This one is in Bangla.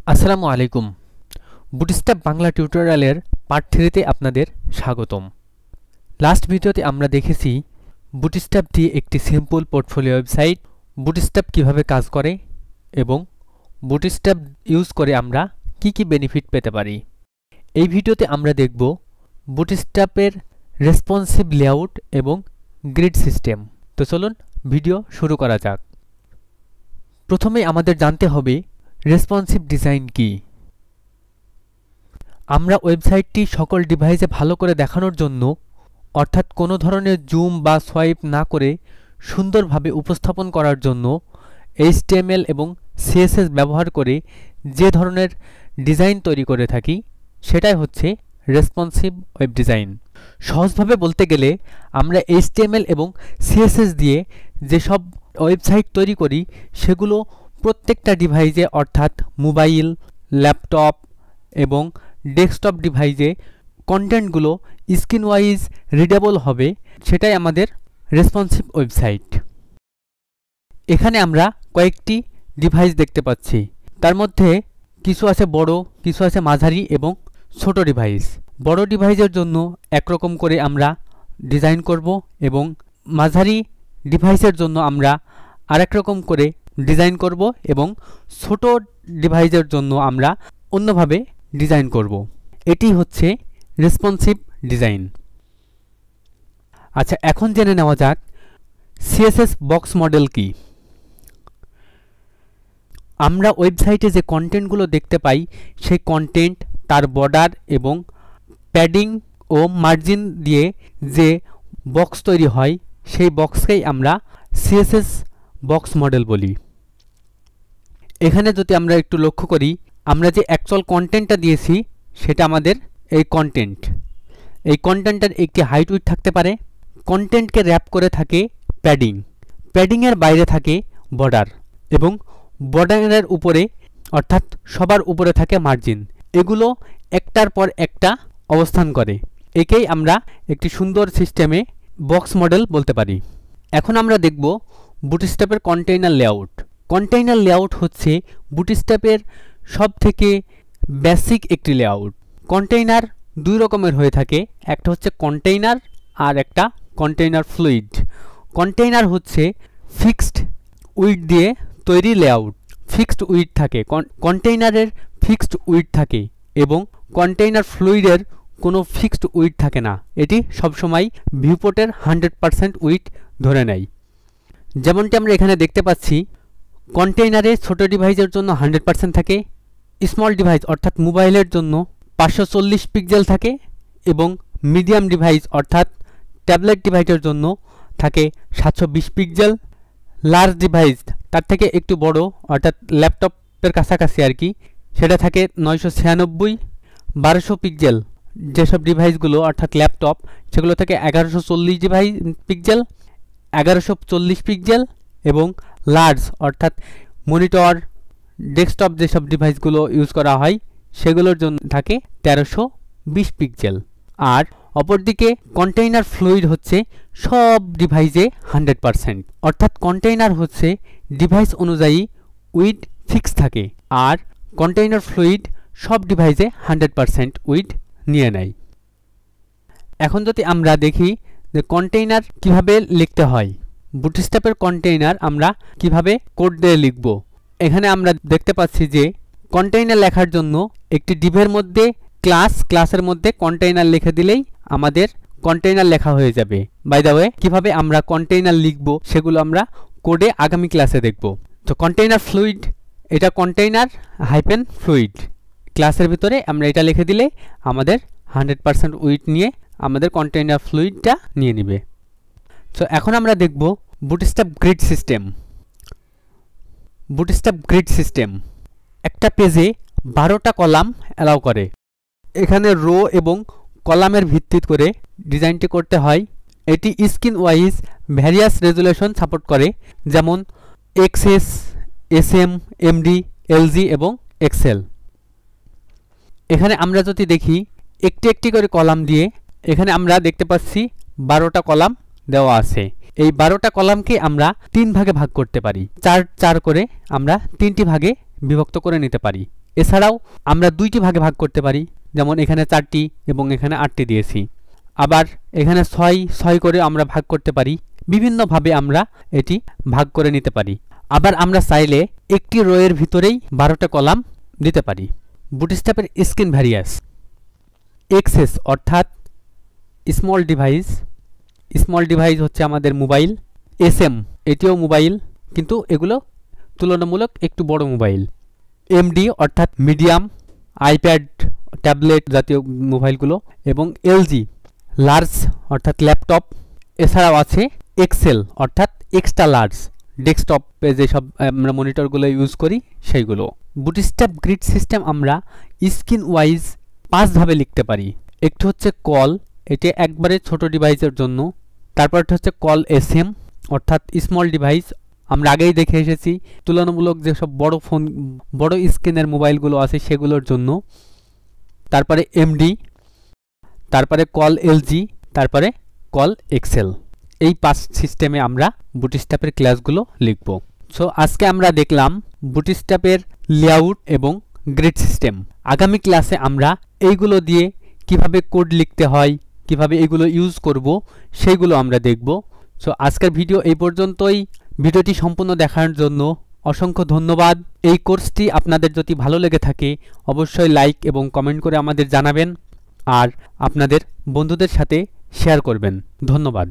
আসসালামু আলাইকুম। বুটস্ট্র্যাপ বাংলা টিউটোরিয়ালের পার্ট 3 তে আপনাদের স্বাগতম। লাস্ট ভিডিওতে আমরা দেখেছি বুটস্ট্র্যাপ দিয়ে একটি সিম্পল পোর্টফোলিও ওয়েবসাইট, বুটস্ট্র্যাপ কিভাবে কাজ করে এবং বুটস্ট্র্যাপ ইউজ করে আমরা কি বেনিফিট পেতে পারি। এই ভিডিওতে আমরা দেখব বুটস্ট্র্যাপের রেসপন্সিভ লেআউট এবং গ্রিড সিস্টেম। তো চলুন ভিডিও শুরু করা যাক। প্রথমে আমাদের জানতে হবে রেসপন্সিভ ডিজাইন কি। আমরা ওয়েবসাইটটি সকল ডিভাইসে ভালো করে দেখানোর জন্য, অর্থাৎ কোনো ধরনের জুম বা সোয়াইপ না করে সুন্দরভাবে উপস্থাপন করার জন্য HTML এবং CSS ব্যবহার করে যে ধরনের ডিজাইন তৈরি করে থাকি সেটাই হচ্ছে রেসপন্সিভ ওয়েব ডিজাইন। সহজভাবে বলতে গেলে আমরা HTML এবং CSS দিয়ে যেসব ওয়েবসাইট তৈরি করি সেগুলো প্রত্যেকটা ডিভাইসে, অর্থাৎ মোবাইল, ল্যাপটপ এবং ডেস্কটপ ডিভাইসে কন্টেন্টগুলো স্ক্রিন ওয়াইজ রিডেবল হবে, সেটাই আমাদের রেসপন্সিভ ওয়েবসাইট। এখানে আমরা কয়েকটি ডিভাইস দেখতে পাচ্ছি, তার মধ্যে কিছু আছে বড়, কিছু আছে মাঝারি এবং ছোট ডিভাইস। বড় ডিভাইসের জন্য একরকম করে আমরা ডিজাইন করব এবং মাঝারি ডিভাইসের জন্য আমরা আরেক রকম করে ডিজাইন করব এবং ছোট ডিভাইসের জন্য আমরা অন্যভাবে ডিজাইন করব। এটি হচ্ছে রেসপন্সিভ ডিজাইন। আচ্ছা, এখন জেনে নেওয়া যাক CSS বক্স মডেল কি। আমরা ওয়েবসাইটে যে কন্টেন্টগুলো দেখতে পাই সেই কন্টেন্ট, তার বর্ডার এবং প্যাডিং ও মার্জিন দিয়ে যে বক্স তৈরি হয় সেই বক্সকেই আমরা CSS বক্স মডেল বলি। এখানে যদি আমরা একটু লক্ষ্য করি, আমরা যে অ্যাকচুয়াল কন্টেন্টটা দিয়েছি সেটা আমাদের এই কন্টেন্ট। এই কন্টেন্টের একটি হাইট উইডথ থাকতে পারে। কন্টেন্টকে র্যাপ করে থাকে প্যাডিং, প্যাডিংয়ের বাইরে থাকে বর্ডার এবং বর্ডারের উপরে, অর্থাৎ সবার উপরে থাকে মার্জিন। এগুলো একটার পর একটা অবস্থান করে। একেই আমরা একটি সুন্দর সিস্টেমে বক্স মডেল বলতে পারি। এখন আমরা দেখব বুটস্ট্র্যাপের কন্টেইনার লেআউট। কন্টেইনার লেআউট হচ্ছে বুটস্ট্র্যাপের সবথেকে বেসিক একটি লেআউট। কন্টেইনার দুই রকমের হয়ে থাকে, একটা হচ্ছে কন্টেইনার আর একটা কন্টেইনার ফ্লুইড। কন্টেইনার হচ্ছে ফিক্সড উইডথ দিয়ে তৈরি লেআউট। ফিক্সড উইডথ থাকে, কন্টেইনারের ফিক্সড উইডথ থাকে এবং কন্টেইনার ফ্লুইডের কোনো ফিক্সড উইডথ থাকে না। এটি সবসময় ভিউপোর্টের 100% উইডথ ধরে নেয়। যেমনটি আমরা এখানে দেখতে পাচ্ছি, কন্টেইনারে ছোট ডিভাইসের জন্য 100% থাকে, স্মল ডিভাইস অর্থাৎ মোবাইলের জন্য 540 পিক্সেল থাকে এবং মিডিয়াম ডিভাইস অর্থাৎ ট্যাবলেট ডিভাইসের জন্য থাকে 720 পিক্সেল। লার্জ ডিভাইস তার থেকে একটু বড় অর্থাৎ ল্যাপটপের কাছাকাছি আর কি, সেটা থাকে 996। 1200 পিক্সেল যেসব ডিভাইসগুলো অর্থাৎ ল্যাপটপ, সেগুলো থেকে 1140 পিক্সেল, 1140 পিক্সেল এবং লার্জ অর্থাৎ মনিটর, ডেস্কটপ যেসব ডিভাইসগুলো ইউজ করা হয় সেগুলোর জন্য থাকে 1320 পিক্সেল। আর অপরদিকে কন্টেইনার ফ্লুইড হচ্ছে সব ডিভাইসে 100%, অর্থাৎ কন্টেইনার হচ্ছে ডিভাইস অনুযায়ী উইডথ ফিক্স থাকে আর কন্টেইনার ফ্লুইড সব ডিভাইসে 100% উইডথ নিয়ে নেয়। এখন যদি আমরা দেখি যে কন্টেইনার কিভাবে লিখতে হয়, বুটস্ট্র্যাপের কন্টেইনার আমরা কিভাবে কোড দিয়ে লিখব। এখানে আমরা দেখতে পাচ্ছি যে কন্টেইনার লেখার জন্য একটি ডিভের মধ্যে ক্লাসের মধ্যে কন্টেইনার লিখে দিলেই আমাদের কন্টেইনার লেখা হয়ে যাবে। বাই দ্য ওয়ে, কিভাবে আমরা কন্টেইনার লিখব সেগুলো আমরা কোডে আগামী ক্লাসে দেখব। তো কন্টেইনার ফ্লুইড, এটা কন্টেইনার হাইফেন ফ্লুইড, ক্লাসের ভিতরে আমরা এটা লিখে দিলে আমাদের 100% উইডথ নিয়ে আমাদের কন্টেইনার ফ্লুইডটা নিয়ে নেবে। তো এখন আমরা দেখব bootstrap grid system. Bootstrap grid system একটা পেজে 12টা কলাম অ্যালাউ করে। এখানে রো এবং কলামের ভিত্তি করে ডিজাইনটি করতে হয়। এটি screen wise various resolution support করে, যেমন XS, SM, MD, LG এবং XL। এখানে আমরা যদি দেখি একটি একটি করে কলাম দিয়ে, এখানে আমরা দেখতে পাচ্ছি 12টা কলাম দেওয়া আছে। এই 12টা কলামকে আমরা 3 ভাগে ভাগ করতে পারি। 4 4 করে আমরা 3টি ভাগে বিভক্ত করে নিতে পারি। এছাড়াও আমরা দুইটি ভাগে ভাগ করতে পারি, যেমন এখানে 4টি এবং এখানে 8টি দিয়েছি। আবার এখানে 6 করে আমরা ভাগ করতে পারি। বিভিন্নভাবে আমরা এটি ভাগ করে নিতে পারি। আবার আমরা চাইলে একটি রোয়ের ভিতরেই 12টা কলাম দিতে পারি। বুটস্ট্র্যাপের স্ক্রিন ভ্যারিয়াস এক্সেস অর্থাৎ স্মল ডিভাইস হচ্ছে আমাদের মোবাইল। এসএম এটিও মোবাইল, কিন্তু এগুলো তুলনামূলক একটু বড় মোবাইল। এমডি অর্থাৎ মিডিয়াম, আইপ্যাড, ট্যাবলেট জাতীয় মোবাইলগুলো। এবং এলজি লার্জ অর্থাৎ ল্যাপটপ। এছাড়াও আছে এক্সেল অর্থাৎ এক্সট্রা লার্জ, ডেস্কটপে যেসব আমরা মনিটরগুলো ইউজ করি সেইগুলো। বুটস্ট্র্যাপ গ্রিড সিস্টেম আমরা স্ক্রিন ওয়াইজ 5ভাবে লিখতে পারি। একটি হচ্ছে কল, এটি একবারে ছোট ডিভাইসের জন্য। তারপরটা হচ্ছে কল এসএম অর্থাৎ স্মল ডিভাইস, আমরা আগেই দেখে এসেছি তুলনামূলক যেসব বড় স্ক্রিনের মোবাইলগুলো আছে সেগুলোর জন্য। তারপরে এমডি, তারপরে কল এলজি, তারপরে কল এক্সেল। এই 5 সিস্টেমে আমরা বুটস্ট্র্যাপের ক্লাসগুলো লিখব। সো আজকে আমরা দেখলাম বুটস্ট্র্যাপের লেআউট এবং গ্রিড সিস্টেম। আগামী ক্লাসে আমরা এইগুলো দিয়ে কিভাবে কোড লিখতে হয়, কিভাবে এগুলো ইউজ করব, সেইগুলো আমরা দেখব। সো আজকের ভিডিও এই পর্যন্তই। ভিডিওটি সম্পূর্ণ দেখার জন্য অসংখ্য ধন্যবাদ। এই কোর্সটি আপনাদের যদি ভালো লেগে থাকে অবশ্যই লাইক এবং কমেন্ট করে আমাদের জানাবেন আর আপনাদের বন্ধুদের সাথে শেয়ার করবেন। ধন্যবাদ।